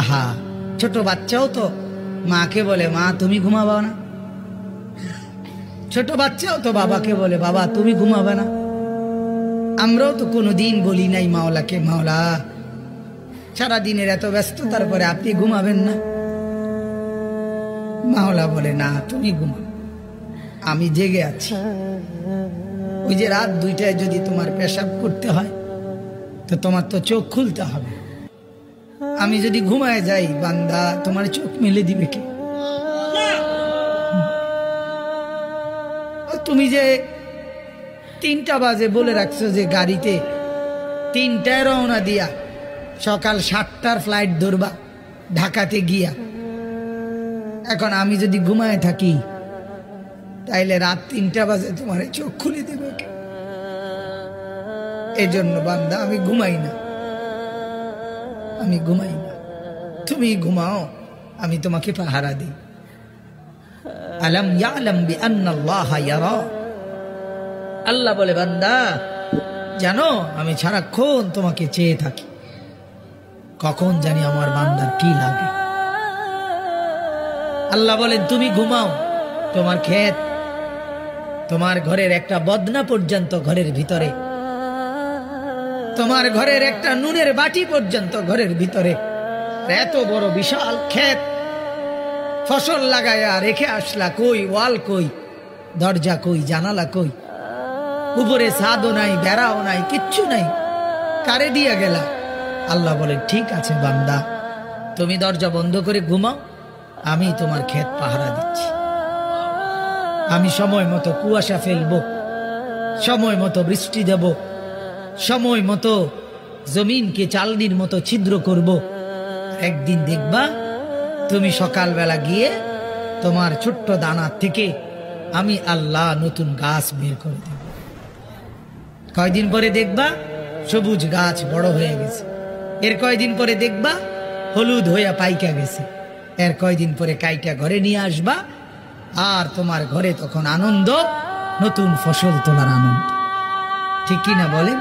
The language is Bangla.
আহা, ছোট বাচ্চাও তো মাকে বলে মা তুমি ঘুমাবা না, ছোট বাচ্চাও তো বাবাকে বলে বাবা তুমি ঘুমাবে না। আমরাও তো কোনোদিন বলি নাই মাওলাকে মাওলা সারাদিনের এত ব্যস্ততার পরে আপনি ঘুমাবেন না? মাওলা বলে না তুমি ঘুমাও, আমি জেগে আছি। ওই যে রাত 2টায় যদি তোমার পেশাব করতে হয় তো তোমার তো চোখ খুলতে হবে। আমি যদি ঘুমায় যাই বান্দা তোমার চোখ মেলে দিবে কে? তুমি যে 3টা বাজে বলে রাখছো যে গাড়িতে 3টায় রওনা দিয়া সকাল 7টার ফ্লাইট ধরবা ঢাকাতে গিয়া, এখন আমি যদি ঘুমায় থাকি তাইলে রাত 3টা বাজে তোমার চোখ খুলে দেবে কে? এই জন্য বান্দা আমি ঘুমাই না, আমি ঘুমাই না, তুমি ঘুমাও, আমি তোমাকে পাহারা দিই। আলাম ইয়ালাম বিআন্নাল্লাহা ইয়ারা, আল্লাহ বলে বান্দা জানো আমি সারাক্ষণ তোমাকে চেয়ে থাকি, কখন জানি আমার বান্দার কি লাগে। আল্লাহ বলেন তুমি ঘুমাও, তোমার ক্ষেত তোমার ঘরের একটা বদনা পর্যন্ত ঘরের ভিতরে, তোমার ঘরের একটা নুনের বাটি পর্যন্ত ঘরের ভিতরে, এত বড় বিশাল ক্ষেত ফসল লাগায়া রেখে আসলা, কই ওয়াল কই, দরজা কই, জানালা কই, উপরে ছাদও নাই, বেড়াও নাই, কিচ্ছু নাই, কারে দিয়া গেলা? আল্লাহ বলে ঠিক আছে বান্দা তুমি দরজা বন্ধ করে ঘুমাও, আমি তোমার ক্ষেত পাহারা দিচ্ছি। আমি সময় মতো কুয়াশা ফেলবো, সময় মতো বৃষ্টি দেব, সময় মতো জমিনকে চালনির মতো ছিদ্র করব। একদিন দেখবা তুমি সকালবেলা গিয়ে তোমার ছোট্ট দানা থেকে আমি আল্লাহ নতুন গাছ বের করে দেব। কয়দিন পরে দেখবা সবুজ গাছ বড় হয়ে গেছে, এর কয়দিন পরে দেখবা হলুদ হইয়া পাইকা গেছে, এর কয়দিন পরে কাইটা ঘরে নিয়ে আসবা, আর তোমার ঘরে তখন আনন্দ, নতুন ফসল তোলার আনন্দ। ঠিক কিনা বলেন?